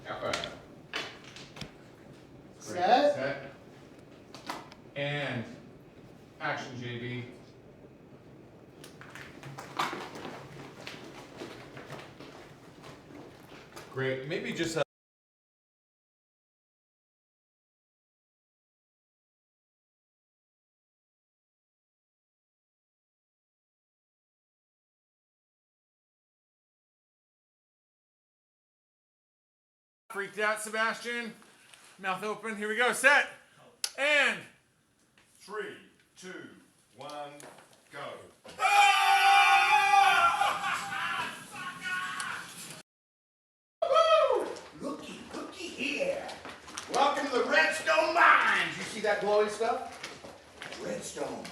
Okay. Set. And action, JB. Great. Maybe just freaked out, Sebastian. Mouth open. Here we go. Set. And 3, 2, 1, go. Looky here. Welcome to the Redstone Mines. You see that glowing stuff? Redstone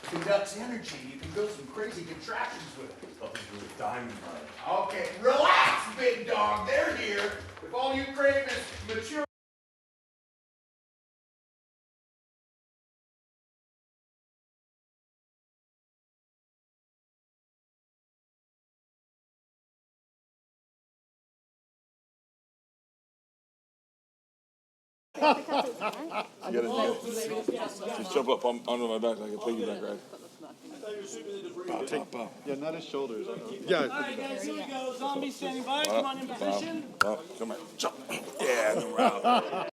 conducts energy. You can build some crazy contraptions with it. Something to do with diamond mine. Okay, relax, big dog. They're here. If all you crave is mature. Just jump up under my back like a piggyback ride. Take Bob. Yeah, not his shoulders. Yeah. Alright guys, here we go. Zombie standing by. Come on in position. Come here. Jump. Yeah, no round.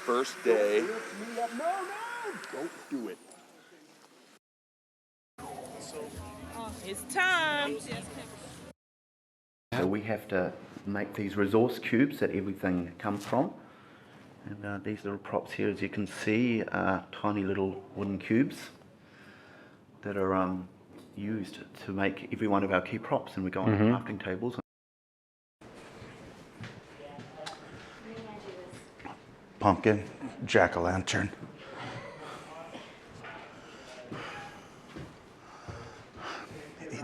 First day. Don't do it. It's time. So we have to make these resource cubes that everything comes from. And these little props here, as you can see, are tiny little wooden cubes that are used to make every one of our key props. And we go on crafting tables. Pumpkin, jack-o'-lantern.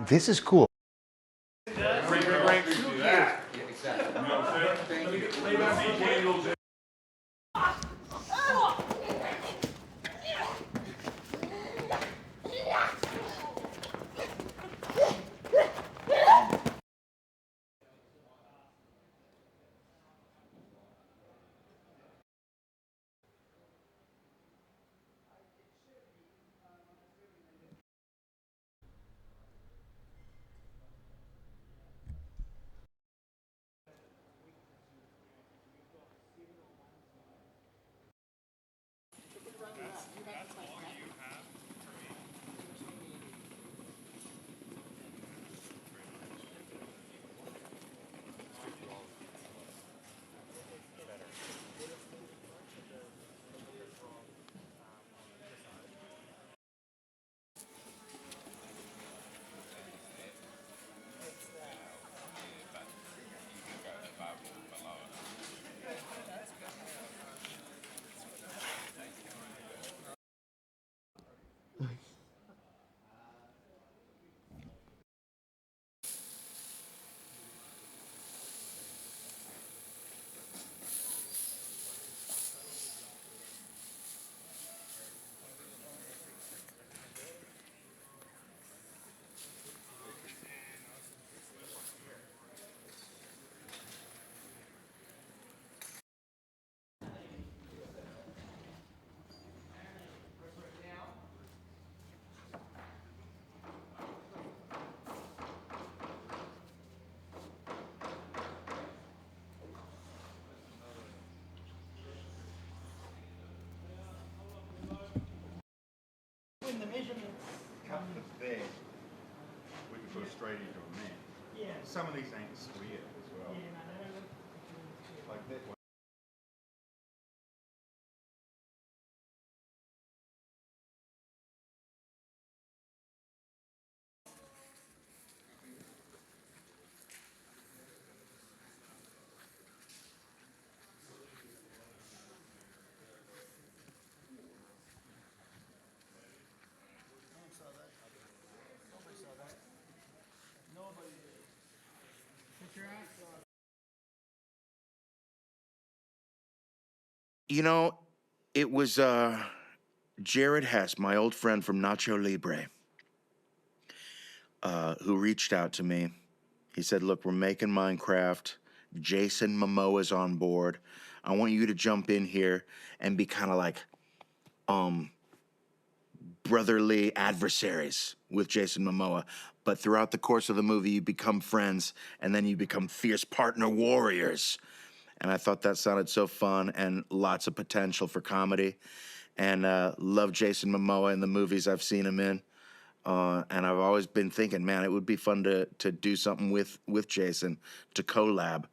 This is cool. When the measurements. Cut the bed. We can put it straight into a man. Yeah. Some of these ain't square as well. Yeah, no, they don't look- Like that one. You know, it was Jared Hess, my old friend from Nacho Libre, who reached out to me. He said, look, we're making Minecraft. Jason Momoa's on board. I want you to jump in here and be kind of like brotherly adversaries with Jason Momoa. But throughout the course of the movie, you become friends, and then you become fierce partner warriors. And I thought that sounded so fun and lots of potential for comedy. And love Jason Momoa in the movies I've seen him in. And I've always been thinking, man, it would be fun to do something with Jason, to collab.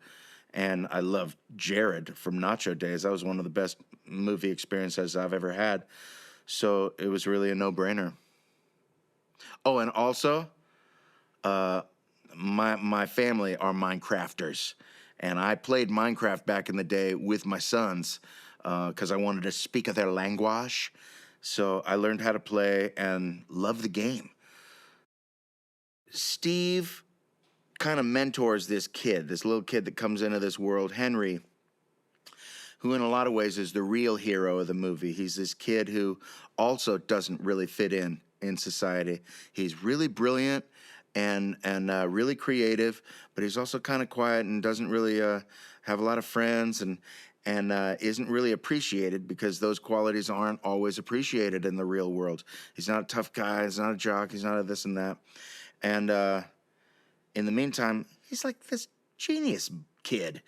And I love Jared from Nacho Days. That was one of the best movie experiences I've ever had. So it was really a no-brainer. Oh, and also, my family are Minecrafters. And I played Minecraft back in the day with my sons because I wanted to speak their language. So I learned how to play and love the game. Steve kind of mentors this kid, this little kid that comes into this world, Henry, who in a lot of ways is the real hero of the movie. He's this kid who also doesn't really fit in society. He's really brilliant and really creative, but he's also kind of quiet and doesn't really have a lot of friends and isn't really appreciated because those qualities aren't always appreciated in the real world. He's not a tough guy. He's not a jock. He's not a this and that. And in the meantime, he's like this genius kid.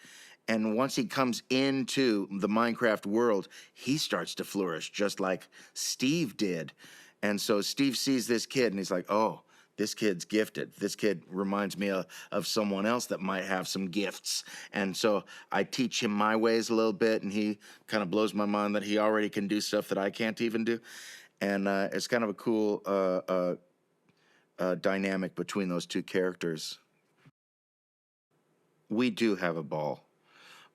And once he comes into the Minecraft world, he starts to flourish just like Steve did. And so Steve sees this kid and he's like, oh, this kid's gifted. This kid reminds me of someone else that might have some gifts. And so I teach him my ways a little bit, and he kind of blows my mind that he already can do stuff that I can't even do. And it's kind of a cool dynamic between those two characters. We do have a ball.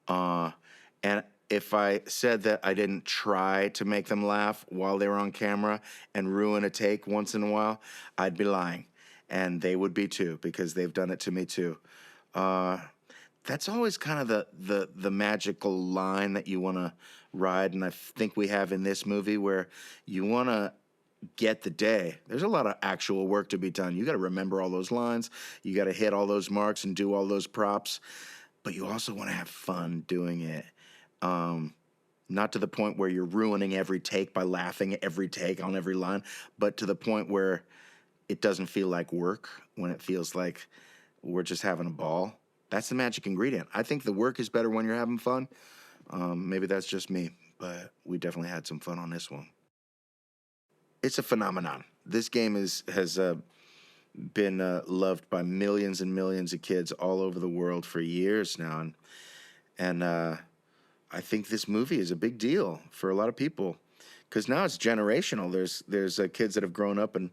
And if I said that I didn't try to make them laugh while they were on camera and ruin a take once in a while, I'd be lying. And they would be too, because they've done it to me too. That's always kind of the magical line that you want to ride, and I think we have in this movie, where you want to get the day. There's a lot of actual work to be done. You got to remember all those lines. You got to hit all those marks and do all those props. But you also want to have fun doing it. Not to the point where you're ruining every take by laughing every take on every line, but to the point where it doesn't feel like work, when it feels like we're just having a ball. That's the magic ingredient. I think the work is better when you're having fun. Maybe that's just me, but we definitely had some fun on this one. It's a phenomenon. This game has been loved by millions and millions of kids all over the world for years now, and I think this movie is a big deal for a lot of people, because now it's generational. There's kids that have grown up and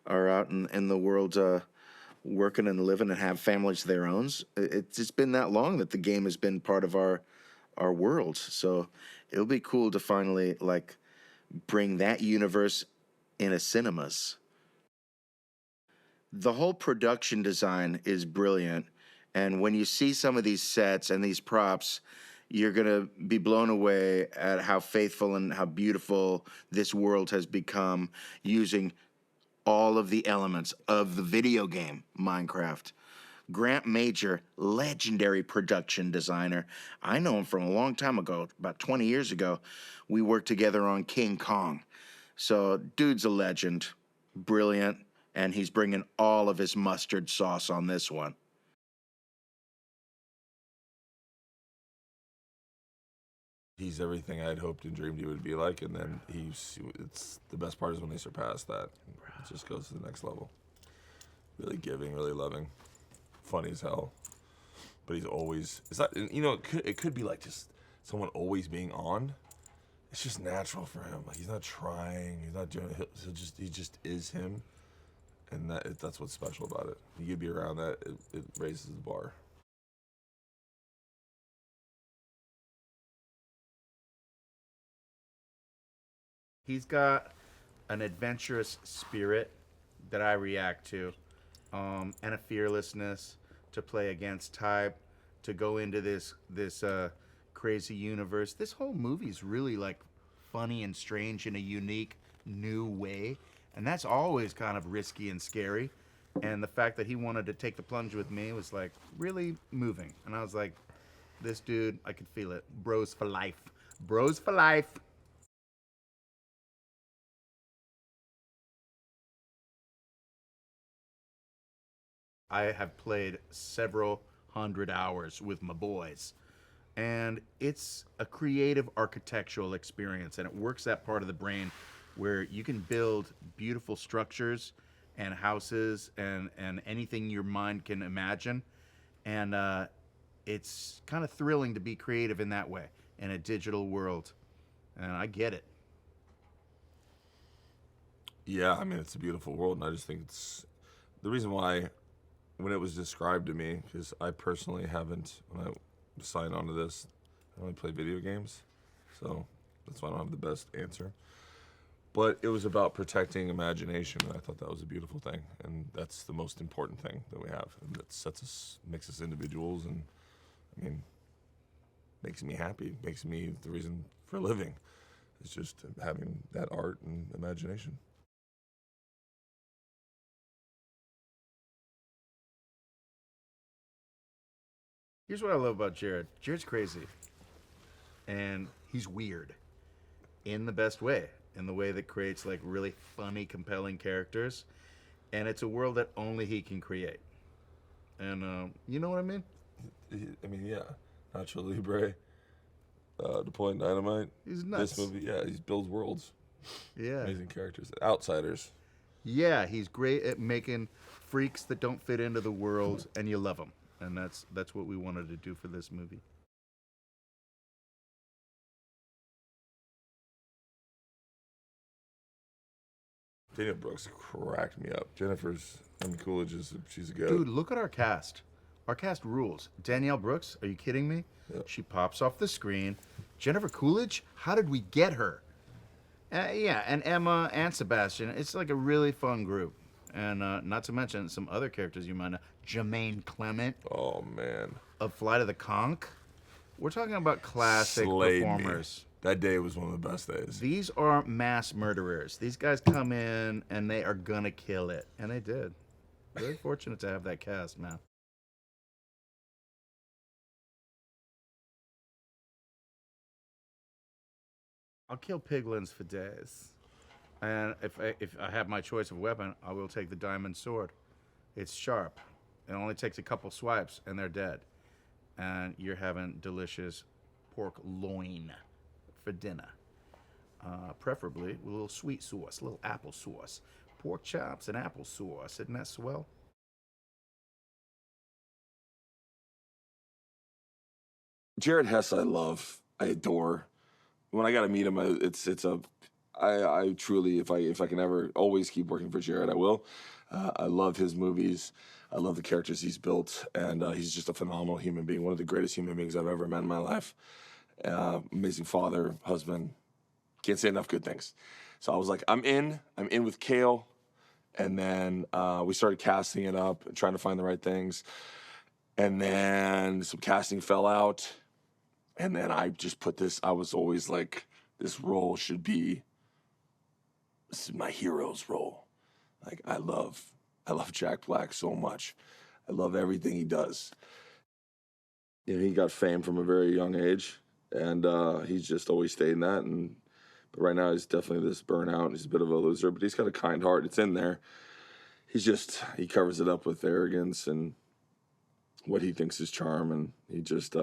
are out in the world working and living and have families of their own. It's been that long that the game has been part of our world. So it'll be cool to finally like bring that universe into cinemas. The whole production design is brilliant, and when you see some of these sets and these props, you're gonna be blown away at how faithful and how beautiful this world has become, using all of the elements of the video game Minecraft. Grant Major, legendary production designer. I know him from a long time ago, about 20 years ago. We worked together on King Kong. So dude's a legend, brilliant, and he's bringing all of his mustard sauce on this one. He's everything I'd hoped and dreamed he would be like, and then it's the best part is when they surpass that. It just goes to the next level. Really giving, really loving, funny as hell. But he's always, it's not, you know, it could be like just someone always being on. It's just natural for him. Like, he's not trying, he's not doing it. He just is him, and that's what's special about it. You could be around that, it raises the bar. He's got an adventurous spirit that I react to, and a fearlessness to play against type, to go into this crazy universe. This whole movie's really like funny and strange in a unique new way, and that's always kind of risky and scary. And the fact that he wanted to take the plunge with me was like really moving. And I was like, this dude, I could feel it. Bros for life. Bros for life. I have played several hundred hours with my boys, and it's a creative architectural experience, and it works that part of the brain where you can build beautiful structures and houses and anything your mind can imagine, and it's kind of thrilling to be creative in that way in a digital world, and I get it. Yeah, I mean, it's a beautiful world, and I just think it's the reason why, when it was described to me, because I personally haven't, when I signed on to this, I only play video games, so that's why I don't have the best answer. But it was about protecting imagination, and I thought that was a beautiful thing, and that's the most important thing that we have, and that sets us, makes us individuals, and I mean, makes me happy, makes me the reason for living. It's just having that art and imagination. Here's what I love about Jared. Jared's crazy. And he's weird. In the best way. In the way that creates like really funny, compelling characters. And it's a world that only he can create. And you know what I mean? I mean, yeah. Nacho Libre, Napoleon Dynamite. He's nuts. This movie, yeah, he builds worlds. Yeah. Amazing characters. Outsiders. Yeah, he's great at making freaks that don't fit into the world, and you love them. And that's what we wanted to do for this movie. Daniel Brooks cracked me up. Jennifer's, Coolidge she's a goat. Dude, look at our cast. Our cast rules. Danielle Brooks, are you kidding me? Yep. She pops off the screen. Jennifer Coolidge, how did we get her? Yeah, and Emma and Sebastian. It's like a really fun group. And not to mention some other characters you might know. Jermaine Clement Oh man, of Flight of the Conch. We're talking about classic Slayed performers. me. That day was one of the best days. These are mass murderers. These guys come in and they are gonna kill it. And they did. Very fortunate to have that cast, man. I'll kill piglins for days. And if I have my choice of weapon, I will take the diamond sword. It's sharp. It only takes a couple swipes and they're dead. And you're having delicious pork loin for dinner. Preferably with a little sweet sauce, a little apple sauce. Pork chops and apple sauce. Isn't that swell? Jared Hess, I love, I adore. When I got to meet him, I truly, if I can ever always keep working for Jared, I will. I love his movies. I love the characters he's built, and he's just a phenomenal human being. One of the greatest human beings I've ever met in my life. Amazing father, husband. Can't say enough good things. So I was like, I'm in with Kale, and then we started casting it up and trying to find the right things, and then some casting fell out. And then I just put this, I was always like, this role should be, this is my hero's role. Like, I love Jack Black so much. I love everything he does. You know, he got fame from a very young age, and he's just always stayed in that. But right now, he's definitely this burnout. He's a bit of a loser, but he's got a kind heart. It's in there. He covers it up with arrogance and what he thinks is charm, and he just,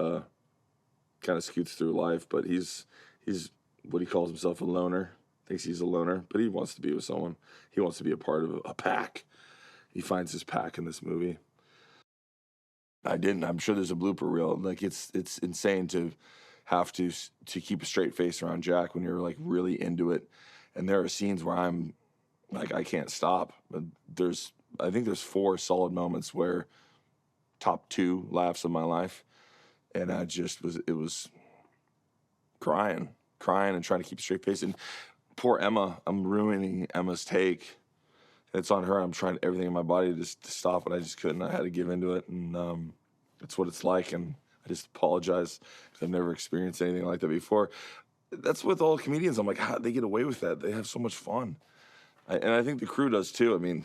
kind of scoots through life, but he's what he calls himself, a loner. Thinks he's a loner, but he wants to be with someone. He wants to be a part of a pack. He finds his pack in this movie. I'm sure there's a blooper reel. Like, it's insane to have to keep a straight face around Jack when you're like really into it. And there are scenes where I'm like, I can't stop. But I think there's 4 solid moments where top 2 laughs of my life. And I just was crying and trying to keep a straight face. And poor Emma, I'm ruining Emma's take. It's on her. I'm trying everything in my body to stop, but I just couldn't. I had to give into it, and that's what it's like. And I just apologize because I've never experienced anything like that before. that's with all comedians. I'm like, how they get away with that? They have so much fun, and I think the crew does too. I mean,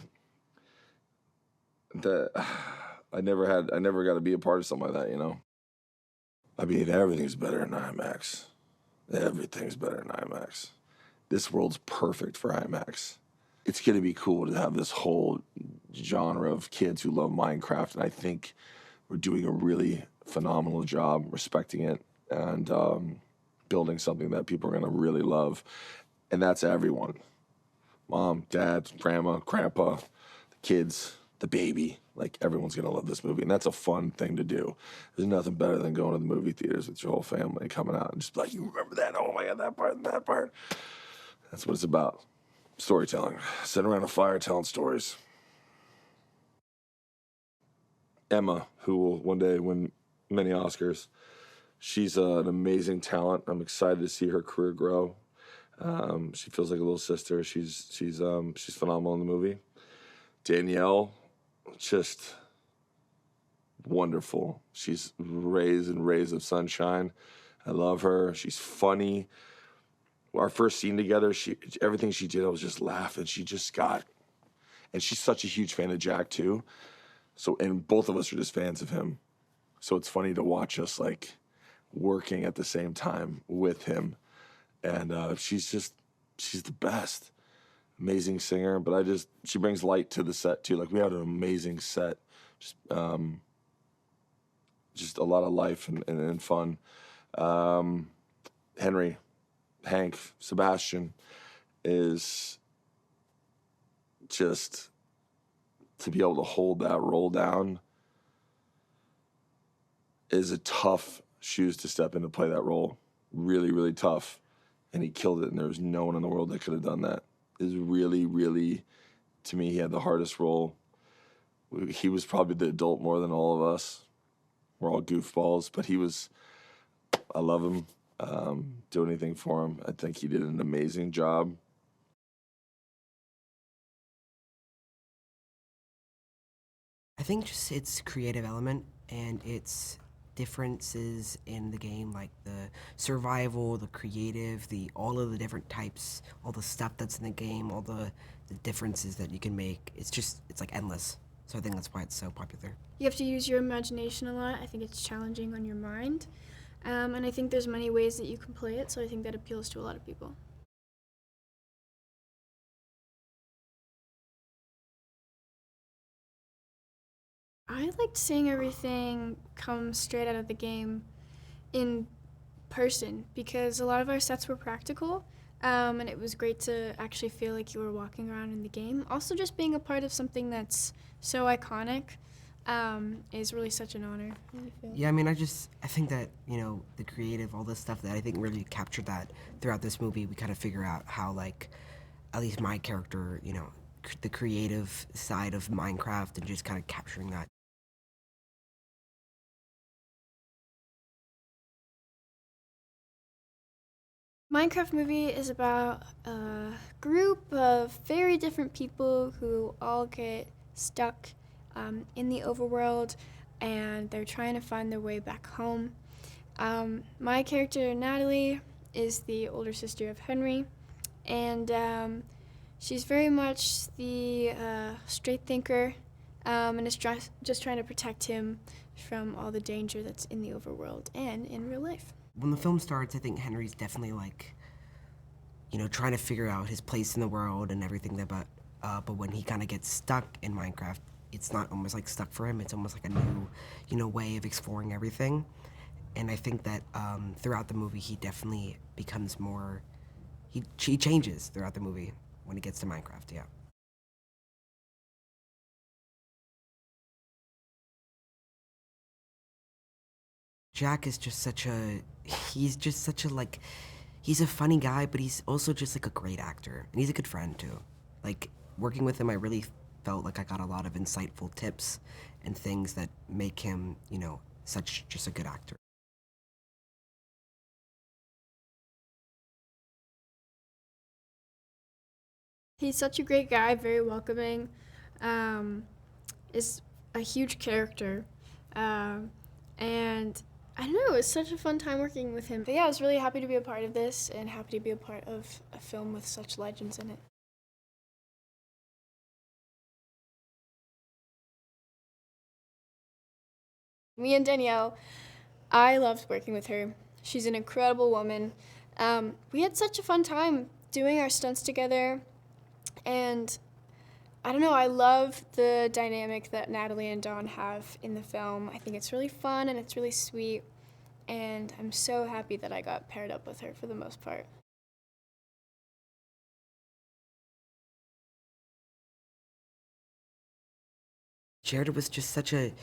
I never got to be a part of something like that, you know. I mean, everything's better in IMAX. Everything's better in IMAX. This world's perfect for IMAX. It's gonna be cool to have this whole genre of kids who love Minecraft, and I think we're doing a really phenomenal job respecting it and building something that people are gonna really love, and that's everyone. Mom, dad, grandma, grandpa, the kids, the baby. Like, everyone's gonna love this movie, and that's a fun thing to do. There's nothing better than going to the movie theaters with your whole family coming out and just be like, you remember that? Oh my God, that part and that part. That's what it's about. Storytelling. Sitting around a fire telling stories. Emma, who will one day win many Oscars, she's an amazing talent. I'm excited to see her career grow. She feels like a little sister. She's phenomenal in the movie. Danielle, just wonderful. She's rays and rays of sunshine. I love her. She's funny. Our first scene together, everything she did, I was just laughing. She just got, and she's such a huge fan of Jack too. So, and both of us are just fans of him. So it's funny to watch us like working at the same time with him. And she's the best. Amazing singer, but she brings light to the set too. Like, we had an amazing set, just a lot of life and fun. Hank, Sebastian is just, to be able to hold that role down is a tough shoes to step in to play that role. Really, really tough. And he killed it, and there was no one in the world that could have done that. Is really, really, to me, he had the hardest role. He was probably the adult more than all of us. We're all goofballs, but I love him. Do anything for him. I think he did an amazing job. I think just its creative element and its differences in the game, like the survival, the creative, all of the different types, all the stuff that's in the game, all the differences that you can make. It's like endless. So I think that's why it's so popular. You have to use your imagination a lot. I think it's challenging on your mind. And I think there's many ways that you can play it, so I think that appeals to a lot of people. I liked seeing everything come straight out of the game in person, because a lot of our sets were practical, and it was great to actually feel like you were walking around in the game. Also, just being a part of something that's so iconic is really such an honor. I really feel. Yeah, I mean, I think that, the creative, all this stuff that I think really captured that throughout this movie. We kind of figure out how, like, at least my character, the creative side of Minecraft and just kind of capturing that. Minecraft movie is about a group of very different people who all get stuck in the overworld, and they're trying to find their way back home. My character, Natalie, is the older sister of Henry, and she's very much the straight thinker, and is just trying to protect him from all the danger that's in the overworld and in real life. When the film starts, I think Henry's definitely like, trying to figure out his place in the world and everything but when he kind of gets stuck in Minecraft, it's not almost like stuck for him. It's almost like a new, way of exploring everything. And I think that throughout the movie, he definitely becomes more, he changes throughout the movie when he gets to Minecraft, yeah. Jack is just he's a funny guy, but he's also just like a great actor, and he's a good friend too. Like, working with him, I really felt like I got a lot of insightful tips and things that make him, just a good actor. He's such a great guy, very welcoming, is a huge character, and I don't know, it was such a fun time working with him. But yeah, I was really happy to be a part of this and happy to be a part of a film with such legends in it. Me and Danielle, I loved working with her. She's an incredible woman. We had such a fun time doing our stunts together, and I don't know, I love the dynamic that Natalie and Dawn have in the film. I think it's really fun and it's really sweet, and I'm so happy that I got paired up with her for the most part. Jared was just such a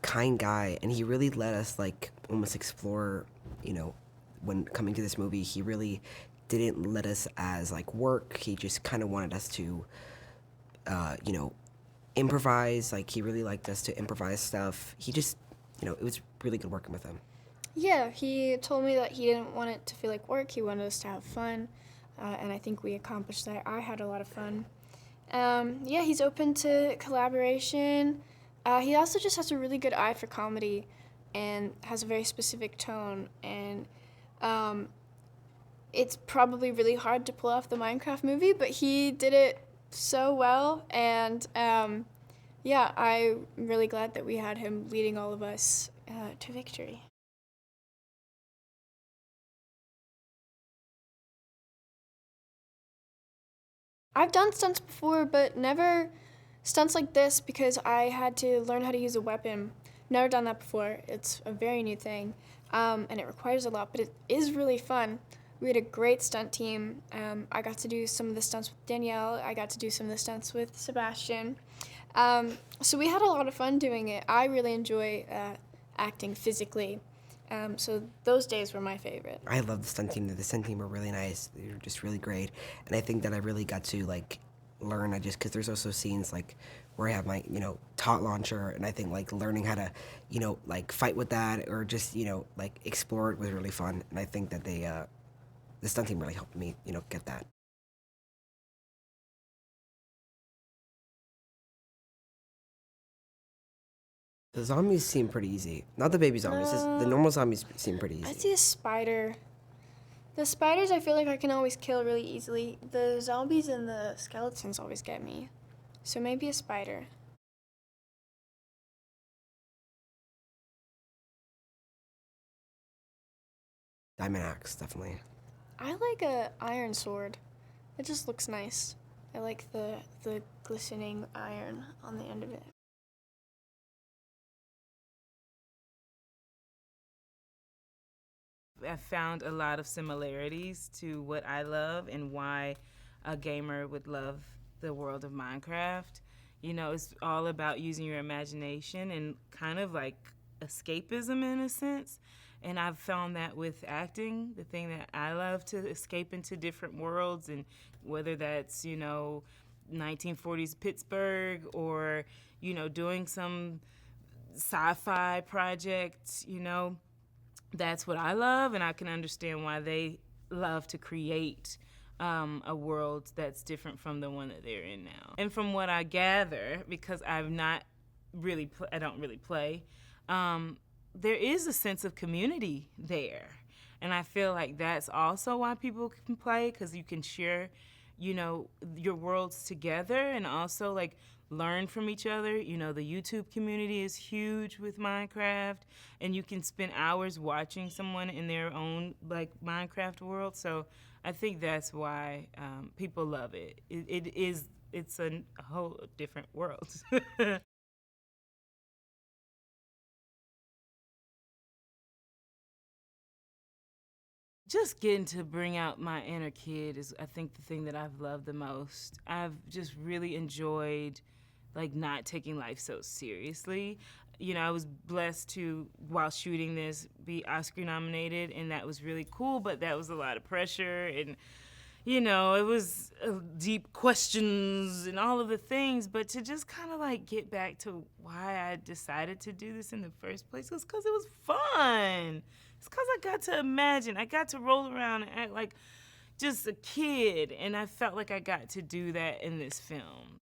kind guy, and he really let us like almost explore, you know, when coming to this movie, he really didn't let us as like work. He just kind of wanted us to, you know, improvise. Like he really liked us to improvise stuff. He just, you know, it was really good working with him. Yeah, he told me that he didn't want it to feel like work. He wanted us to have fun, and I think we accomplished that. I had a lot of fun. Yeah, he's open to collaboration. He also just has a really good eye for comedy and has a very specific tone. And it's probably really hard to pull off the Minecraft movie, but he did it so well. And yeah, I'm really glad that we had him leading all of us to victory. I've done stunts before, but never stunts like this because I had to learn how to use a weapon. Never done that before. It's a very new thing, and it requires a lot, but it is really fun. We had a great stunt team. I got to do some of the stunts with Danielle. I got to do some of the stunts with Sebastian. So we had a lot of fun doing it. I really enjoy acting physically. So those days were my favorite. I love the stunt team. The stunt team were really nice. They were just really great. And I think that I really got to like learn. Because there's also scenes like where I have my, you know, taut launcher, and I think like learning how to, you know, like fight with that or just, you know, like explore it was really fun. And I think that the stunt team really helped me, you know, get that. The zombies seem pretty easy. Not the baby zombies. The normal zombies seem pretty easy. I see a spider. The spiders I feel like I can always kill really easily. The zombies and the skeletons always get me. So maybe a spider. Diamond axe, definitely. I like a iron sword. It just looks nice. I like the glistening iron on the end of it. I found a lot of similarities to what I love and why a gamer would love the world of Minecraft. You know, it's all about using your imagination and kind of like escapism in a sense. And I've found that with acting, the thing that I love to escape into different worlds, and whether that's, you know, 1940s Pittsburgh or, you know, doing some sci-fi project, you know, that's what I love, and I can understand why they love to create a world that's different from the one that they're in now. And from what I gather, because I don't really play, there is a sense of community there. And I feel like that's also why people can play, because you can share, you know, your worlds together and also like learn from each other. You know, the YouTube community is huge with Minecraft, and you can spend hours watching someone in their own like Minecraft world. So I think that's why people love it. It's a whole different world. Just getting to bring out my inner kid is, I think, the thing that I've loved the most. I've just really enjoyed, like, not taking life so seriously. You know, I was blessed to, while shooting this, be Oscar nominated, and that was really cool, but that was a lot of pressure, and, you know, it was deep questions and all of the things, but to just kind of, like, get back to why I decided to do this in the first place was because it was fun. It's because I got to imagine. I got to roll around and act like just a kid, and I felt like I got to do that in this film.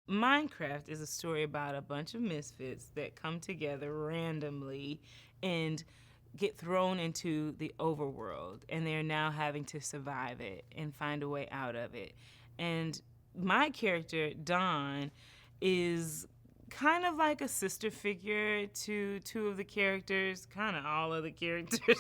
Minecraft is a story about a bunch of misfits that come together randomly and get thrown into the overworld, and they're now having to survive it and find a way out of it. And my character, Dawn, is kind of like a sister figure to two of the characters, kind of all of the characters.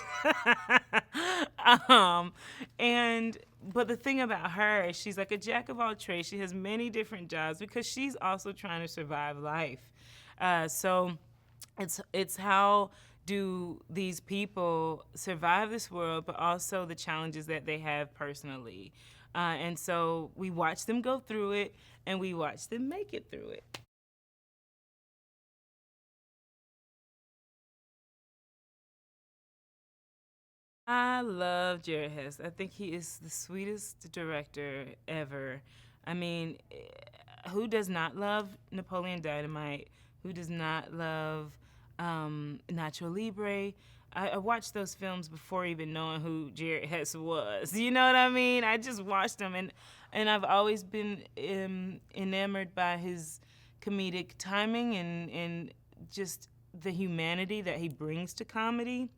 But the thing about her is she's like a jack of all trades. She has many different jobs because she's also trying to survive life. So it's how do these people survive this world, but also the challenges that they have personally. And so we watch them go through it, and we watch them make it through it. I love Jared Hess. I think he is the sweetest director ever. I mean, who does not love Napoleon Dynamite? Who does not love Nacho Libre? I watched those films before even knowing who Jared Hess was. You know what I mean? I just watched them, and I've always been enamored by his comedic timing and just the humanity that he brings to comedy.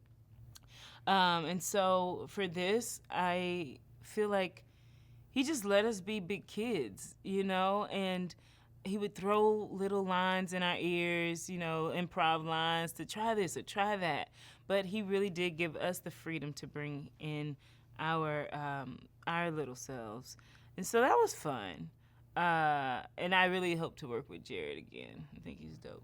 And so for this, I feel like he just let us be big kids, you know, and he would throw little lines in our ears, you know, improv lines to try this or try that. But he really did give us the freedom to bring in our little selves. And so that was fun. And I really hope to work with Jared again. I think he's dope.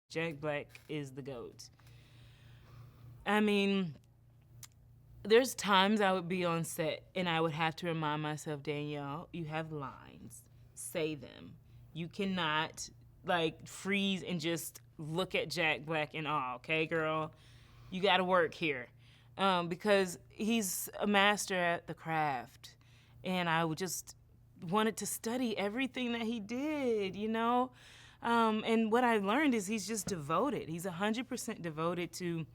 Jack Black is the GOAT. I mean, there's times I would be on set and I would have to remind myself, Danielle, you have lines. Say them. You cannot, like, freeze and just look at Jack Black in awe, okay, girl? You gotta work here. Because he's a master at the craft. And I would just wanted to study everything that he did, you know? And what I learned is he's just devoted. He's 100% devoted to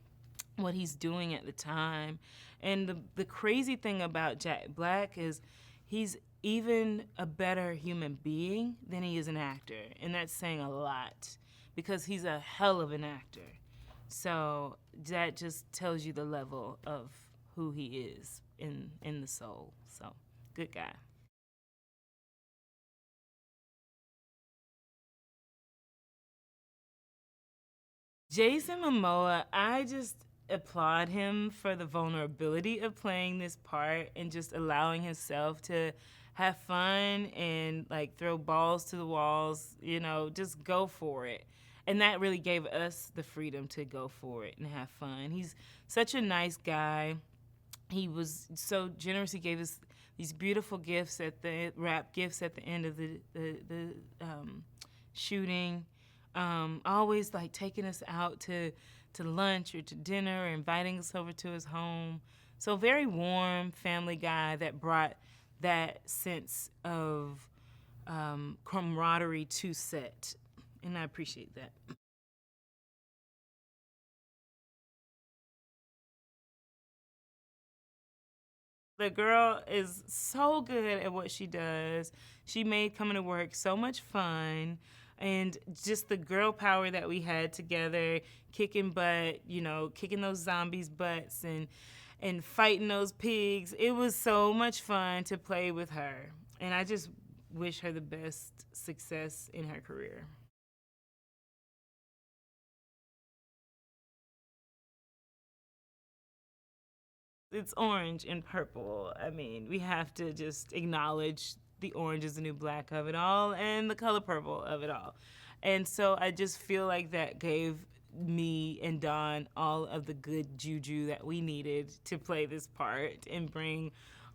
what he's doing at the time. And the crazy thing about Jack Black is he's even a better human being than he is an actor. And that's saying a lot because he's a hell of an actor. So that just tells you the level of who he is in the soul. So, good guy. Jason Momoa, I just applaud him for the vulnerability of playing this part and just allowing himself to have fun and like throw balls to the walls, you know, just go for it. And that really gave us the freedom to go for it and have fun. He's such a nice guy. He was so generous. He gave us these beautiful gifts wrap gifts at the end of the shooting. Always like taking us out to lunch or to dinner or inviting us over to his home. So very warm family guy that brought that sense of camaraderie to set. And I appreciate that. The girl is so good at what she does. She made coming to work so much fun. And just the girl power that we had together, kicking butt, you know, kicking those zombies' butts and fighting those pigs. It was so much fun to play with her. And I just wish her the best success in her career. It's orange and purple. I mean, we have to just acknowledge the orange is the new black of it all and the color purple of it all. And so I just feel like that gave me and Dawn all of the good juju that we needed to play this part and bring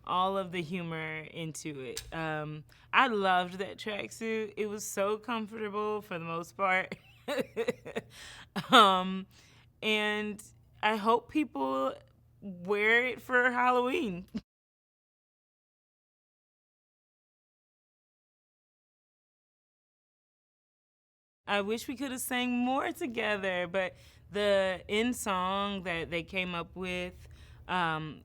all of the humor into it. I loved that tracksuit. It was so comfortable for the most part. And I hope people wear it for Halloween. I wish we could have sang more together, but the end song that they came up with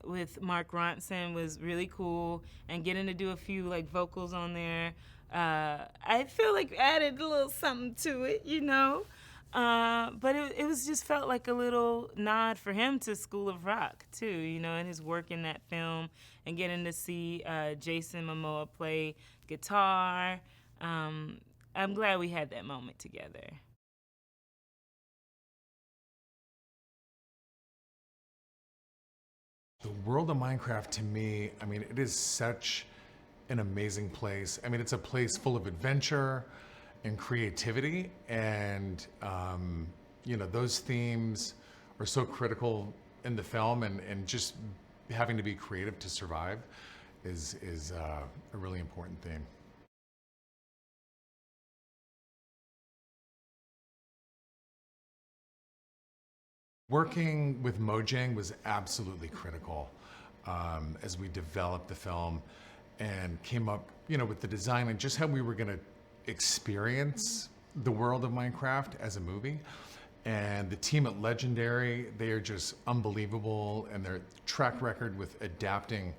with Mark Ronson was really cool, and getting to do a few like vocals on there, I feel like added a little something to it, you know. But it was just felt like a little nod for him to School of Rock too, you know, and his work in that film, and getting to see Jason Momoa play guitar. I'm glad we had that moment together. The world of Minecraft, to me, I mean, it is such an amazing place. I mean, it's a place full of adventure and creativity, and you know, those themes are so critical in the film, and just having to be creative to survive is a really important theme. Working with Mojang was absolutely critical as we developed the film and came up, you know, with the design and just how we were going to experience the world of Minecraft as a movie. And the team at Legendary, they are just unbelievable, and their track record with adapting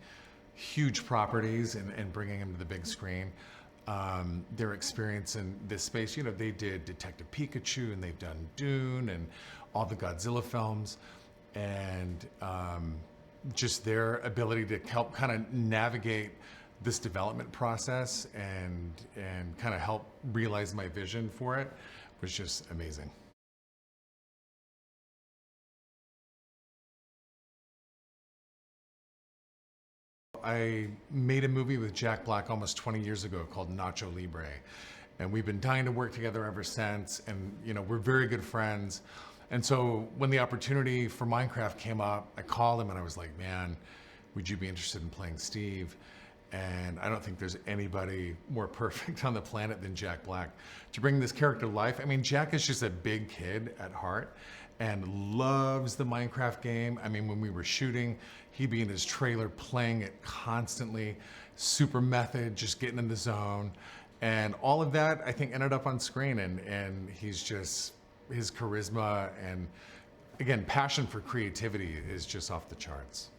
huge properties and bringing them to the big screen. Their experience in this space, you know, they did Detective Pikachu, and they've done Dune and all the Godzilla films, and just their ability to help kind of navigate this development process and kind of help realize my vision for it was just amazing. I made a movie with Jack Black almost 20 years ago called Nacho Libre, and we've been dying to work together ever since, and you know, we're very good friends. And so when the opportunity for Minecraft came up, I called him and I was like, man, would you be interested in playing Steve? And I don't think there's anybody more perfect on the planet than Jack Black to bring this character to life. I mean, Jack is just a big kid at heart and loves the Minecraft game. I mean, when we were shooting, he'd be in his trailer playing it constantly, super method, just getting in the zone. And all of that, I think, ended up on screen, and he's just, his charisma and, again, passion for creativity is just off the charts.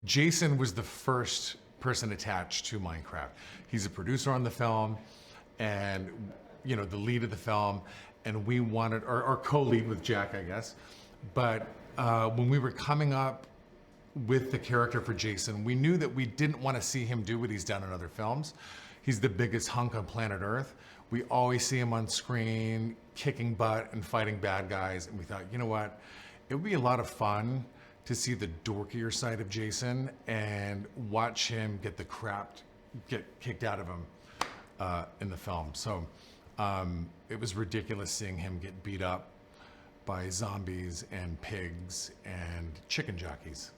Jason was the first person attached to Minecraft. He's a producer on the film, and you know, the lead of the film, and we wanted, or co-lead with Jack, I guess. But when we were coming up with the character for Jason, we knew that we didn't want to see him do what he's done in other films. He's the biggest hunk on planet Earth. We always see him on screen kicking butt and fighting bad guys, and we thought, you know what, it would be a lot of fun to see the dorkier side of Jason and watch him get the crap kicked out of him in the film. So it was ridiculous seeing him get beat up by zombies and pigs and chicken jockeys.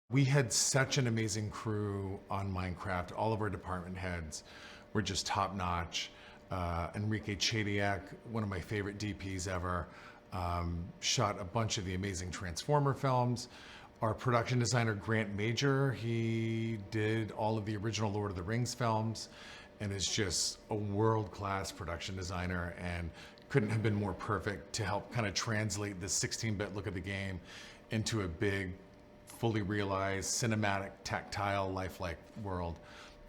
We had such an amazing crew on Minecraft. All of our department heads were just top notch. Enrique Chadiak, one of my favorite DPs ever, shot a bunch of the amazing Transformer films. Our production designer, Grant Major, he did all of the original Lord of the Rings films and is just a world-class production designer, and couldn't have been more perfect to help kind of translate the 16-bit look of the game into a big, fully realized, cinematic, tactile, lifelike world.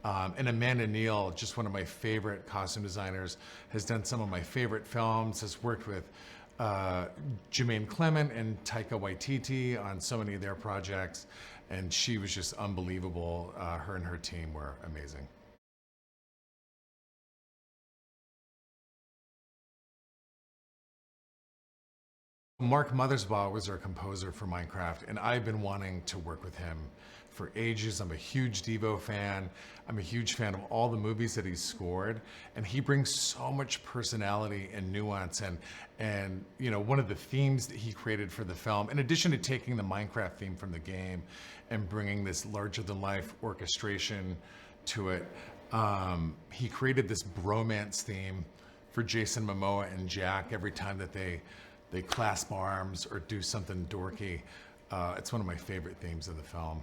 And Amanda Neal, just one of my favorite costume designers, has done some of my favorite films, has worked with Jermaine Clement and Taika Waititi on so many of their projects, and she was just unbelievable. Her and her team were amazing. Mark Mothersbaugh was our composer for Minecraft, and I've been wanting to work with him for ages. I'm a huge Devo fan. I'm a huge fan of all the movies that he's scored, and he brings so much personality and nuance, and you know, one of the themes that he created for the film, in addition to taking the Minecraft theme from the game and bringing this larger-than-life orchestration to it, he created this bromance theme for Jason Momoa and Jack every time that they clasp arms or do something dorky. It's one of my favorite themes of the film.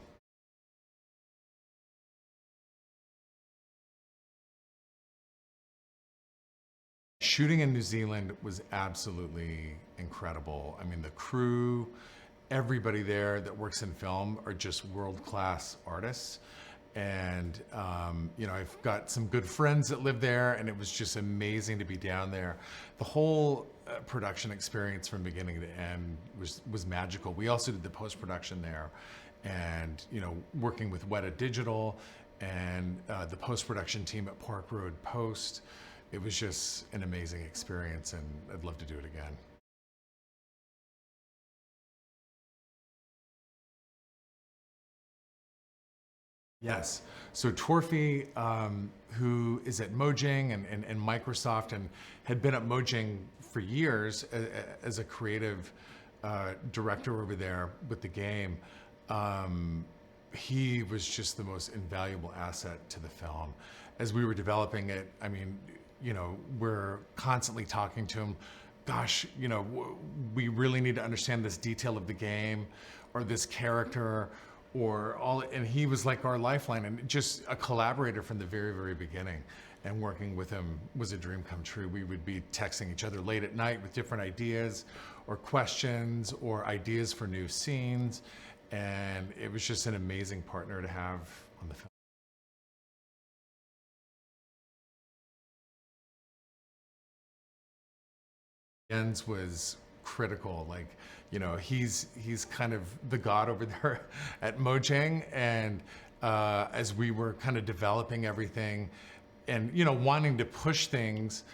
Shooting in New Zealand was absolutely incredible. I mean, the crew, everybody there that works in film are just world-class artists. And, you know, I've got some good friends that live there, and it was just amazing to be down there. The whole production experience from beginning to end was magical. We also did the post-production there, and, you know, working with Weta Digital and the post-production team at Park Road Post. It was just an amazing experience, and I'd love to do it again. Yes. So Torfi, who is at Mojang and Microsoft and had been at Mojang for years as a creative director over there with the game, he was just the most invaluable asset to the film. As we were developing it, I mean, you know, we're constantly talking to him. Gosh, you know, we really need to understand this detail of the game or this character or all, and he was like our lifeline and just a collaborator from the very, very beginning. And working with him was a dream come true. We would be texting each other late at night with different ideas or questions or ideas for new scenes. And it was just an amazing partner to have on the film. Jens was critical. Like, you know, he's kind of the god over there at Mojang, and as we were kind of developing everything and, you know, wanting to push things,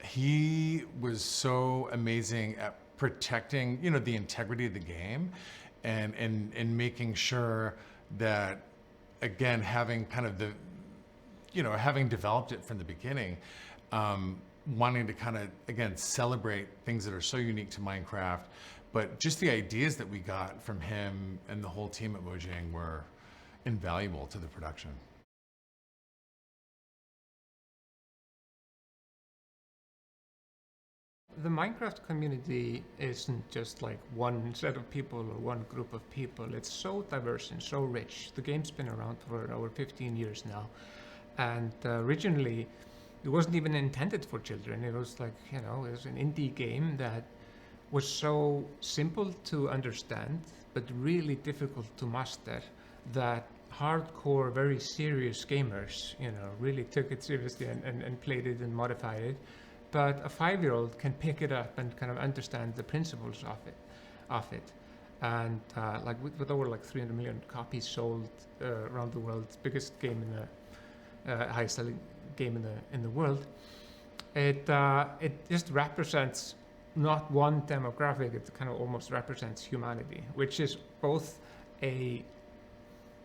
he was so amazing at protecting, you know, the integrity of the game and making sure that, again, having kind of the, you know, having developed it from the beginning, wanting to kind of, again, celebrate things that are so unique to Minecraft, but just the ideas that we got from him and the whole team at Mojang were invaluable to the production. The Minecraft community isn't just like one set of people or one group of people. It's so diverse and so rich. The game's been around for over 15 years now. And originally, it wasn't even intended for children. It was like, you know, it was an indie game that was so simple to understand, but really difficult to master, that hardcore, very serious gamers, you know, really took it seriously and played it and modified it. But a 5-year-old can pick it up and kind of understand the principles of it. And like with over like 300 million copies sold around the world, it's biggest game in the highest selling game in the world. It just represents not one demographic. It kind of almost represents humanity, which is both a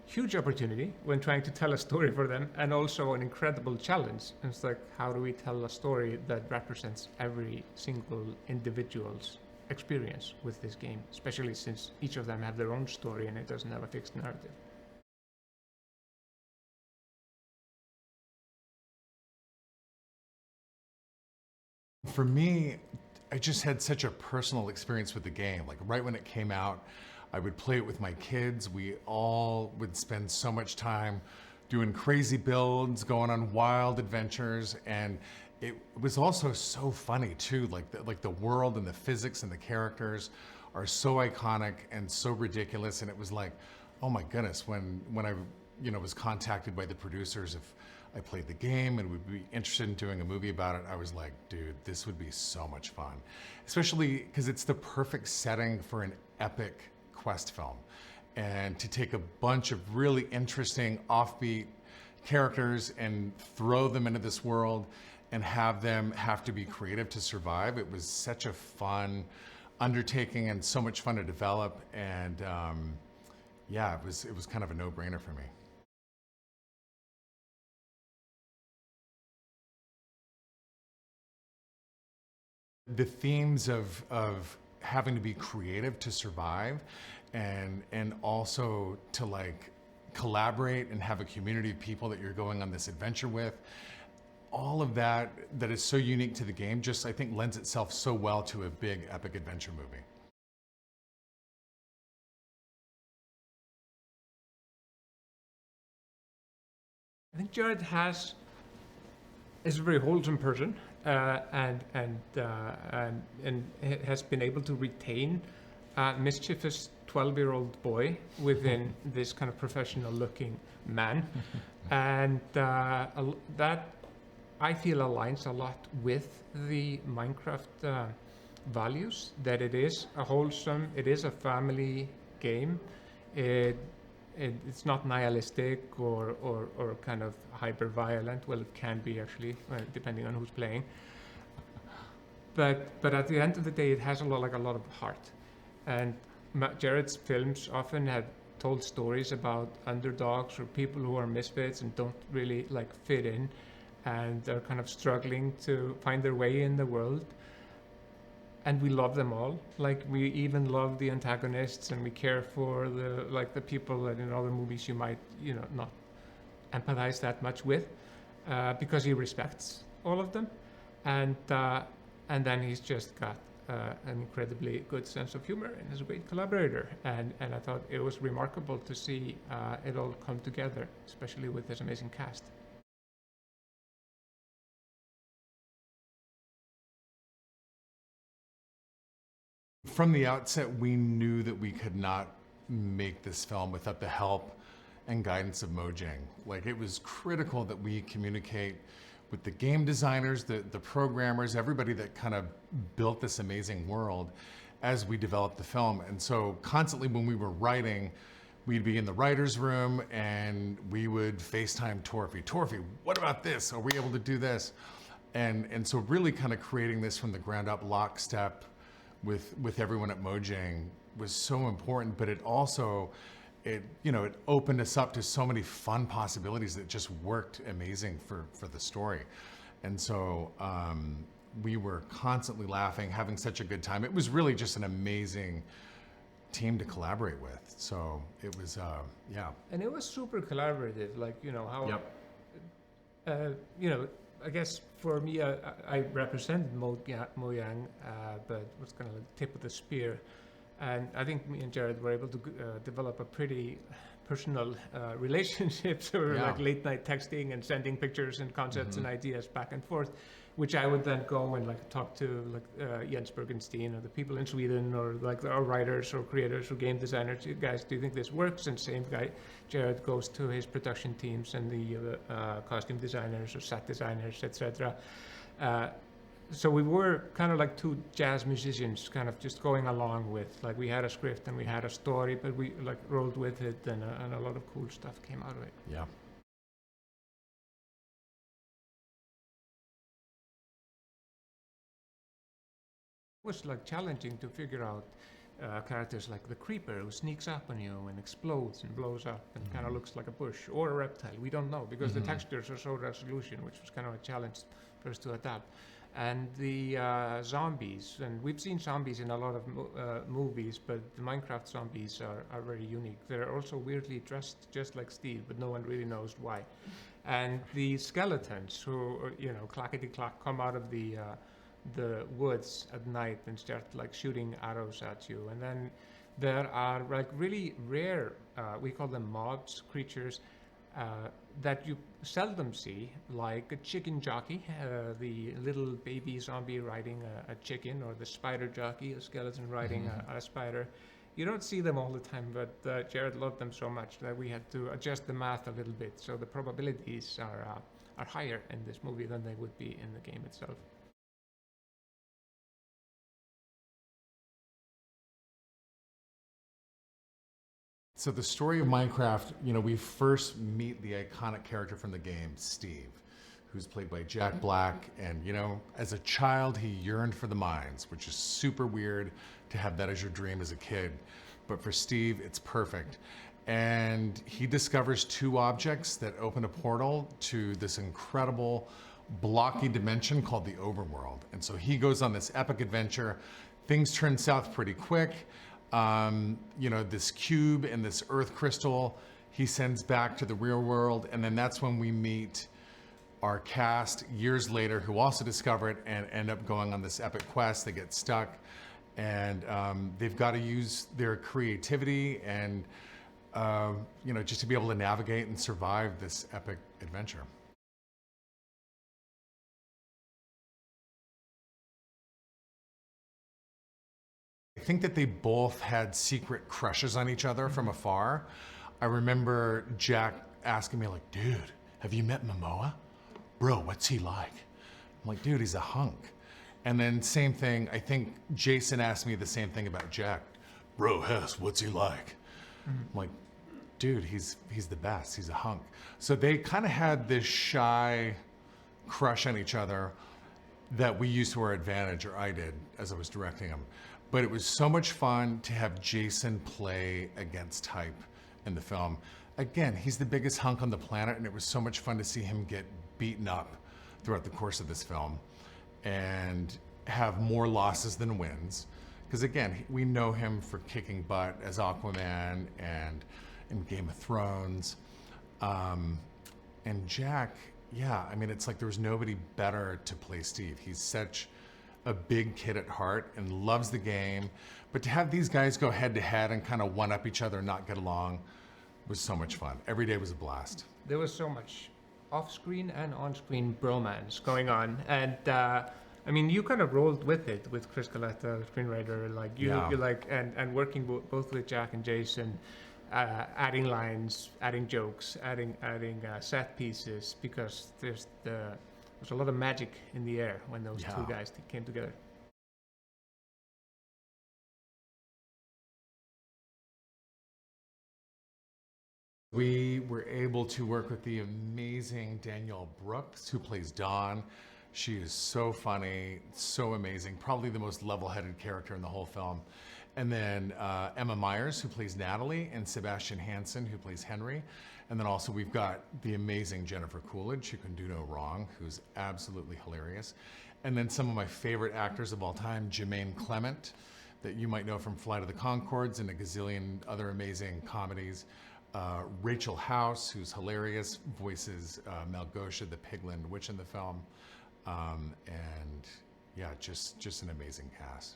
huge opportunity when trying to tell a story for them, and also an incredible challenge. And it's like, how do we tell a story that represents every single individual's experience with this game, especially since each of them have their own story and it doesn't have a fixed narrative. For me, I just had such a personal experience with the game. Like right when it came out, I would play it with my kids. We all would spend so much time doing crazy builds, going on wild adventures, and it was also so funny too. Like the world and the physics and the characters are so iconic and so ridiculous. And it was like, oh my goodness, when I, you know, was contacted by the producers if I played the game and would be interested in doing a movie about it, I was like, dude, this would be so much fun. Especially because it's the perfect setting for an epic quest film. And to take a bunch of really interesting offbeat characters and throw them into this world and have them have to be creative to survive, it was such a fun undertaking and so much fun to develop. And yeah, it was kind of a no-brainer for me. The themes of having to be creative to survive and also to like collaborate and have a community of people that you're going on this adventure with, all of that is so unique to the game, just I think lends itself so well to a big epic adventure movie. I think Jared has is a very wholesome person, and has been able to retain a mischievous 12-year-old boy within this kind of professional-looking man, and that I feel aligns a lot with the Minecraft values. That it is a wholesome, it is a family game. It's not nihilistic or kind of hyper-violent. Well, it can be actually, depending on who's playing. But at the end of the day, it has a lot of heart. And Jared's films often have told stories about underdogs or people who are misfits and don't really fit in, and they're kind of struggling to find their way in the world. And we love them all. We even love the antagonists, and we care for the people that in other movies you might not empathize that much with, because he respects all of them, and then he's just got an incredibly good sense of humor and is a great collaborator. And I thought it was remarkable to see it all come together, especially with this amazing cast. From the outset, we knew that we could not make this film without the help and guidance of Mojang. It was critical that we communicate with the game designers, the programmers, everybody that kind of built this amazing world as we developed the film. And so constantly when we were writing, we'd be in the writer's room and we would FaceTime Torfy. Torfy, what about this? Are we able to do this? And so really kind of creating this from the ground up, lockstep with everyone at Mojang was so important, but it also, it opened us up to so many fun possibilities that just worked amazing for the story. And so we were constantly laughing, having such a good time. It was really just an amazing team to collaborate with. So it was, yeah. And it was super collaborative, I guess for me, I represented Mojang, but was kind of the tip of the spear. And I think me and Jared were able to develop a pretty personal relationship. So we were late night texting and sending pictures and concepts and ideas back and forth, which I would then go and talk to Jens Bergenstein or the people in Sweden or our writers or creators or game designers. You guys, do you think this works? And same guy, Jared, goes to his production teams and the costume designers or set designers, etc. So we were kind of like two jazz musicians, kind of just going along with, we had a script and we had a story, but we rolled with it, and a lot of cool stuff came out of it. Yeah. It was challenging to figure out characters like the creeper who sneaks up on you and explodes and blows up and kind of looks like a bush, or a reptile. We don't know, because the textures are so resolution, which was kind of a challenge for us to adapt. And the zombies, and we've seen zombies in a lot of movies, but the Minecraft zombies are very unique. They're also weirdly dressed just like Steve, but no one really knows why. And the skeletons who, clackety-clack, come out of the woods at night and start shooting arrows at you. And then there are really rare, we call them mobs, creatures, that you seldom see, like a chicken jockey, the little baby zombie riding a chicken, or the spider jockey, a skeleton riding a spider. You don't see them all the time, but Jared loved them so much that we had to adjust the math a little bit, so the probabilities are higher in this movie than they would be in the game itself. So the story of Minecraft, we first meet the iconic character from the game, Steve, who's played by Jack Black. And, as a child, he yearned for the mines, which is super weird to have that as your dream as a kid. But for Steve, it's perfect. And he discovers two objects that open a portal to this incredible blocky dimension called the overworld. And so he goes on this epic adventure. Things turn south pretty quick. This cube and this earth crystal he sends back to the real world, and then that's when we meet our cast years later, who also discover it and end up going on this epic quest. They get stuck, and they've got to use their creativity and just to be able to navigate and survive this epic adventure. think that they both had secret crushes on each other from afar. I remember Jack asking me like, dude, have you met Momoa? Bro, what's he like? I'm like, dude, he's a hunk. And then same thing, I think Jason asked me the same thing about Jack. Bro, Hess, what's he like? I'm like, dude, he's the best, he's a hunk. So they kind of had this shy crush on each other that we used to our advantage, or I did, as I was directing them. But it was so much fun to have Jason play against type in the film. Again, he's the biggest hunk on the planet, and it was so much fun to see him get beaten up throughout the course of this film and have more losses than wins. Because again, we know him for kicking butt as Aquaman and in Game of Thrones. And Jack, yeah, I mean, it's like there was nobody better to play Steve. He's such a big kid at heart and loves the game. But to have these guys go head to head and kind of one up each other and not get along was so much fun. Every day was a blast. There was so much off-screen and on-screen bromance going on, and I mean, you kind of rolled with it with Chris Coletta, the screenwriter, like you like, and working both with Jack and Jason, adding lines, adding jokes, adding set pieces, because there's a lot of magic in the air when those two guys came together. We were able to work with the amazing Danielle Brooks, who plays Dawn. She is so funny, so amazing, probably the most level-headed character in the whole film. And then Emma Myers, who plays Natalie, and Sebastian Hansen, who plays Henry. And then also we've got the amazing Jennifer Coolidge, who can do no wrong, who's absolutely hilarious. And then some of my favorite actors of all time, Jermaine Clement, that you might know from Flight of the Conchords and a gazillion other amazing comedies. Rachel House, who's hilarious, voices Malgosia, the Pigland witch in the film. And yeah, just an amazing cast.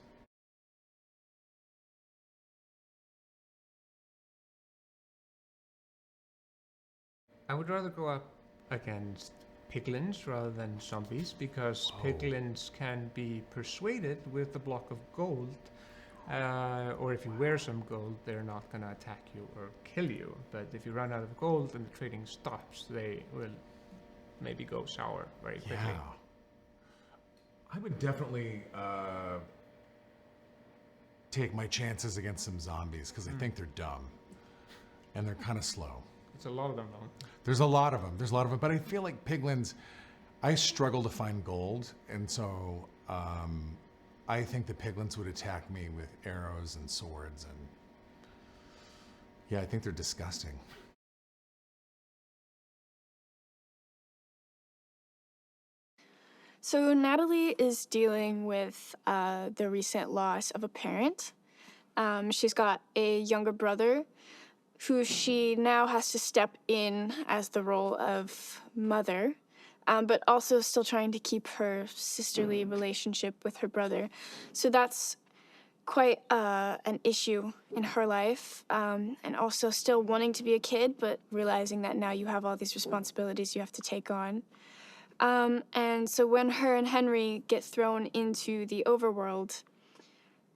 I would rather go up against piglins rather than zombies, because piglins can be persuaded with a block of gold, or if you wear some gold, they're not going to attack you or kill you. But if you run out of gold and the trading stops, they will maybe go sour very quickly. Yeah. I would definitely take my chances against some zombies, because I think they're dumb and they're kind of slow. It's a lot of them, though. There's a lot of them. There's a lot of them. But I feel like piglins, I struggle to find gold. And so I think the piglins would attack me with arrows and swords. And yeah, I think they're disgusting. So Natalie is dealing with the recent loss of a parent. She's got a younger brother who she now has to step in as the role of mother, but also still trying to keep her sisterly relationship with her brother. So that's quite an issue in her life, and also still wanting to be a kid, but realizing that now you have all these responsibilities you have to take on. And so when her and Henry get thrown into the overworld,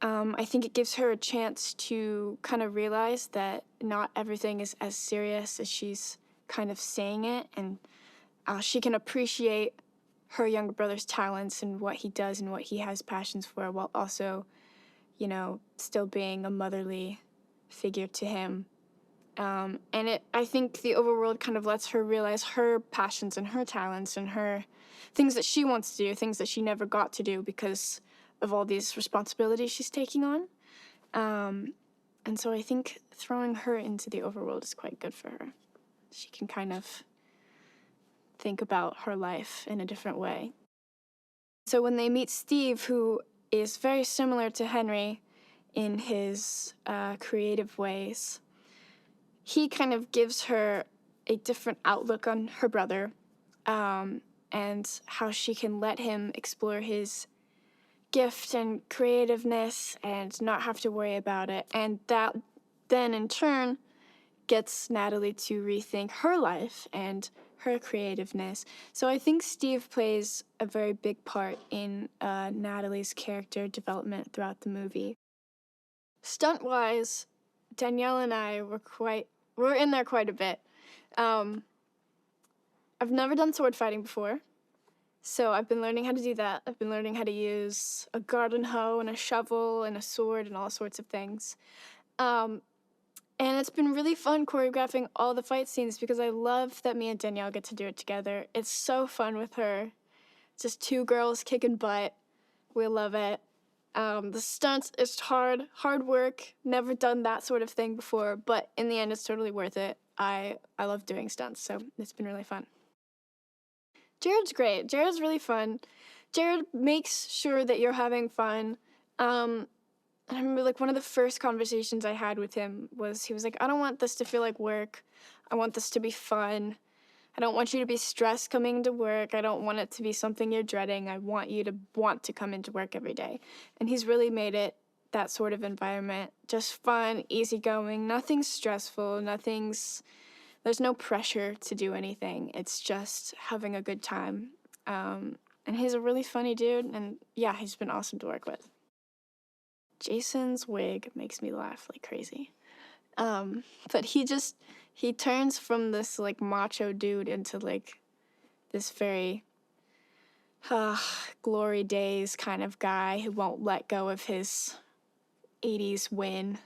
I think it gives her a chance to kind of realize that not everything is as serious as she's kind of saying it, and she can appreciate her younger brother's talents and what he does and what he has passions for, while also, you know, still being a motherly figure to him. And I think the overworld kind of lets her realize her passions and her talents and her things that she wants to do, things that she never got to do because of all these responsibilities she's taking on. And so I think throwing her into the overworld is quite good for her. She can kind of think about her life in a different way. So when they meet Steve, who is very similar to Henry in his creative ways, he kind of gives her a different outlook on her brother, and how she can let him explore his gift and creativeness and not have to worry about it. And that then in turn gets Natalie to rethink her life and her creativeness. So I think Steve plays a very big part in Natalie's character development throughout the movie. Stunt-wise, Danielle and I we're in there quite a bit. I've never done sword fighting before, so I've been learning how to do that. I've been learning how to use a garden hoe and a shovel and a sword and all sorts of things. And it's been really fun choreographing all the fight scenes because I love that me and Danielle get to do it together. It's so fun with her. Just two girls kicking butt. We love it. The stunts, it's hard work. Never done that sort of thing before, but in the end, it's totally worth it. I love doing stunts, so it's been really fun. Jared's great. Jared's really fun. Jared makes sure that you're having fun. I remember like one of the first conversations I had with him was he was like, I don't want this to feel like work. I want this to be fun. I don't want you to be stressed coming to work. I don't want it to be something you're dreading. I want you to want to come into work every day. And he's really made it that sort of environment. Just fun, easygoing, nothing stressful, there's no pressure to do anything. It's just having a good time. And he's a really funny dude, and yeah, he's been awesome to work with. Jason's wig makes me laugh like crazy. But he turns from this like macho dude into like this very glory days kind of guy who won't let go of his 80s win.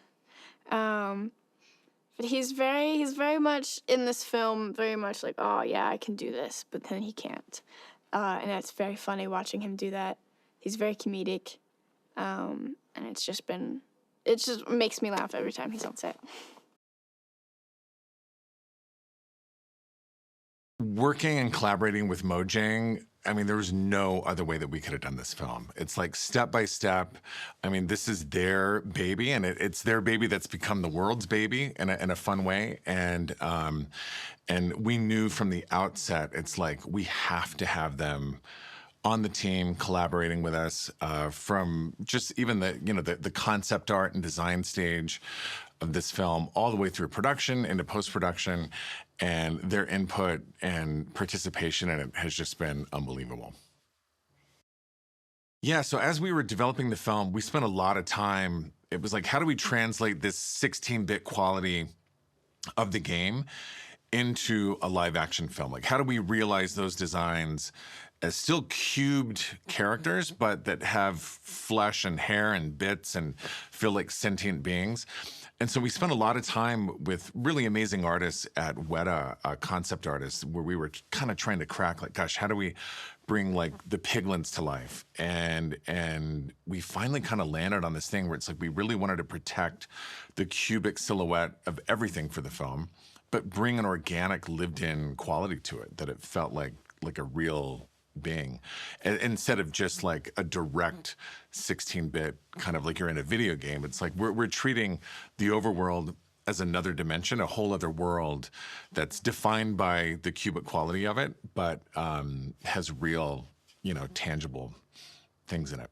But he's very much in this film, very much like, oh yeah, I can do this, but then he can't. And it's very funny watching him do that. He's very comedic. And it just makes me laugh every time he's on set. Working and collaborating with Mojang, I mean, there was no other way that we could have done this film. It's like step by step. I mean, this is their baby, and it's their baby that's become the world's baby in a fun way. And we knew from the outset, it's like we have to have them on the team collaborating with us from just even the concept art and design stage of this film all the way through production into post-production, and their input and participation in it has just been unbelievable. Yeah, so as we were developing the film, we spent a lot of time. It was like, how do we translate this 16-bit quality of the game into a live action film? Like, how do we realize those designs as still cubed characters, but that have flesh and hair and bits and feel like sentient beings? And so we spent a lot of time with really amazing artists at Weta, concept artists, where we were kind of trying to crack, like, gosh, how do we bring like the piglins to life? And we finally kind of landed on this thing where it's like we really wanted to protect the cubic silhouette of everything for the film, but bring an organic, lived-in quality to it, that it felt like a real being, instead of just like a direct 16-bit kind of like you're in a video game. It's like we're treating the overworld as another dimension, a whole other world that's defined by the cubic quality of it, but has real, tangible things in it.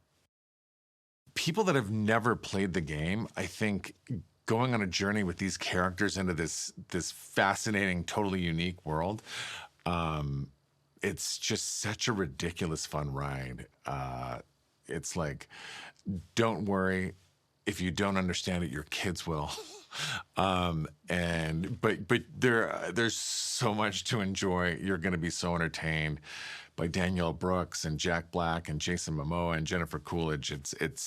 People that have never played the game, I think going on a journey with these characters into this fascinating, totally unique world, it's just such a ridiculous fun ride. It's like, don't worry, if you don't understand it, your kids will. But there's so much to enjoy. You're going to be so entertained by Danielle Brooks and Jack Black and Jason Momoa and Jennifer Coolidge.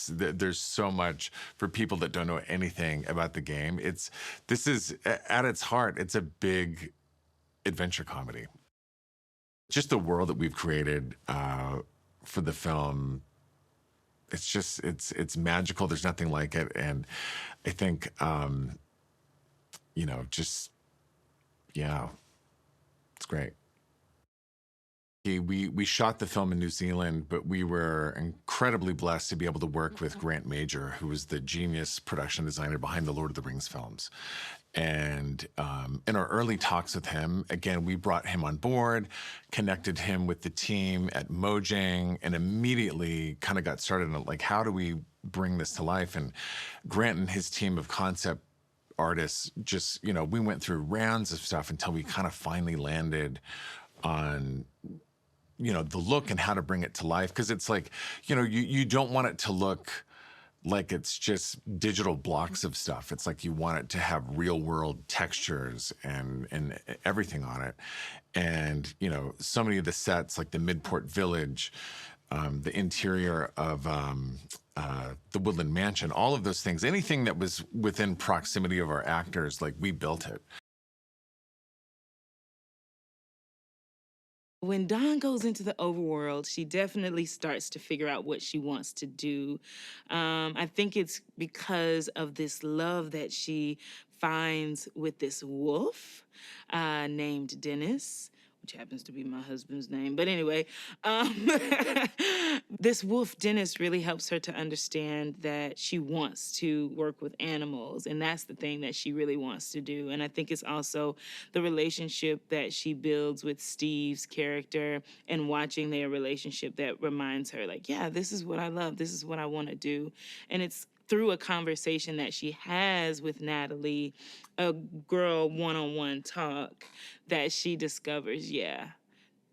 There's so much for people that don't know anything about the game. This is at its heart, it's a big adventure comedy. Just the world that we've created for the film, it's magical. There's nothing like it. And I think, it's great. We shot the film in New Zealand, but we were incredibly blessed to be able to work with Grant Major, who was the genius production designer behind the Lord of the Rings films. And in our early talks with him, again, we brought him on board, connected him with the team at Mojang, and immediately kind of got started on like, how do we bring this to life? And Grant and his team of concept artists just, we went through rounds of stuff until we kind of finally landed on the look and how to bring it to life. Because it's like, you don't want it to look like it's just digital blocks of stuff. It's like you want it to have real world textures and everything on it. And, you know, so many of the sets, like the Midport Village, the interior of the Woodland Mansion, all of those things, anything that was within proximity of our actors, like we built it. When Dawn goes into the overworld, she definitely starts to figure out what she wants to do. I think it's because of this love that she finds with this wolf named Dennis, which happens to be my husband's name. But anyway, this wolf, Dennis, really helps her to understand that she wants to work with animals. And that's the thing that she really wants to do. And I think it's also the relationship that she builds with Steve's character and watching their relationship that reminds her, like, yeah, this is what I love. This is what I want to do. And it's through a conversation that she has with Natalie, a girl one-on-one talk, that she discovers, yeah,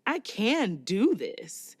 I can do this.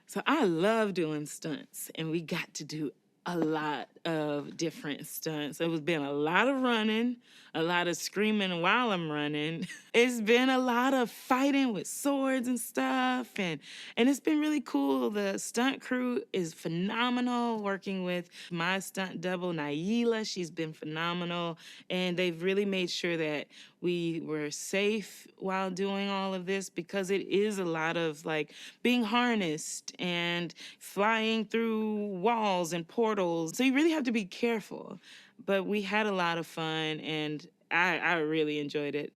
So I love doing stunts, and we got to do a lot of different stunts. It was been a lot of running, a lot of screaming while I'm running. It's been a lot of fighting with swords and stuff, and it's been really cool. The stunt crew is phenomenal, working with my stunt double, Naila. She's been phenomenal, and they've really made sure that we were safe while doing all of this, because it is a lot of like being harnessed and flying through walls and portals. So you really have to be careful. But we had a lot of fun, and I really enjoyed it.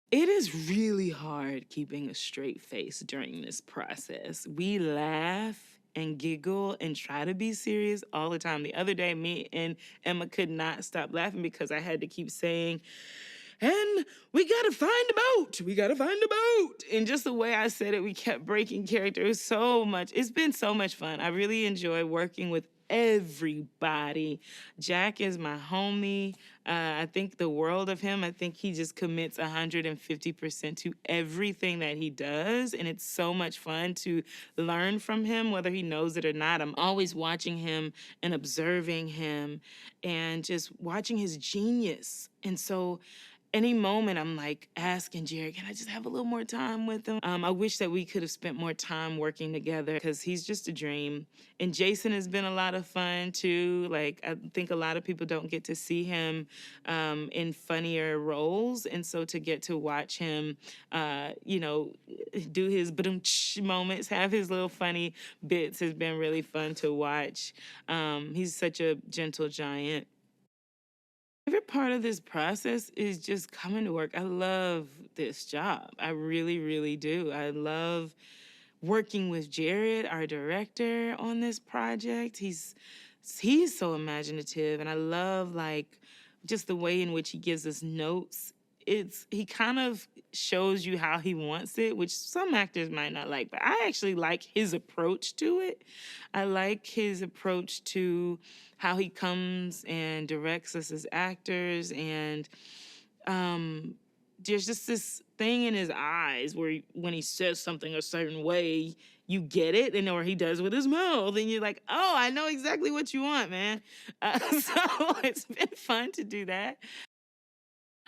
It is really hard keeping a straight face during this process. We laugh and giggle and try to be serious all the time. The other day, me and Emma could not stop laughing because I had to keep saying, and we gotta find a boat. We gotta find a boat. And just the way I said it, we kept breaking character. It was so much. It's been so much fun. I really enjoy working with everybody. Jack is my homie. I think the world of him. I think he just commits 150% to everything that he does. And it's so much fun to learn from him, whether he knows it or not. I'm always watching him and observing him and just watching his genius. And so any moment, I'm like asking Jared, can I just have a little more time with him? I wish that we could have spent more time working together, because he's just a dream. And Jason has been a lot of fun too. Like, I think a lot of people don't get to see him in funnier roles. And so to get to watch him, you know, do his ba-dum-tsh moments, have his little funny bits, has been really fun to watch. He's such a gentle giant. Favorite part of this process is just coming to work. I love this job. I really, really do. I love working with Jared, our director, on this project. He's so imaginative, and I love like just the way in which he gives us notes. He kind of shows you how he wants it, which some actors might not like, but I actually like his approach to it. I like his approach to how he comes and directs us as actors, and there's just this thing in his eyes where when he says something a certain way, you get it, and or he does with his mouth, and you're like, oh, I know exactly what you want, man. So it's been fun to do that.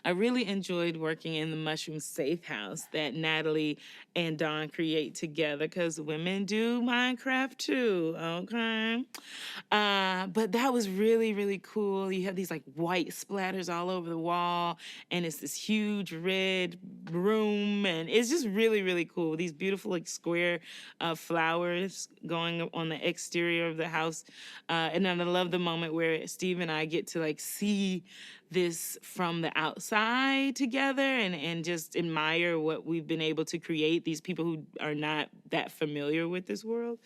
I really enjoyed working in the Mushroom Safe House that Natalie and Dawn create together, because women do Minecraft too, okay? But that was really, really cool. You have these like white splatters all over the wall, and it's this huge red room, and it's just really, really cool. These beautiful like square flowers going on the exterior of the house. And then I love the moment where Steve and I get to like see this from the outside together and just admire what we've been able to create, these people who are not that familiar with this world.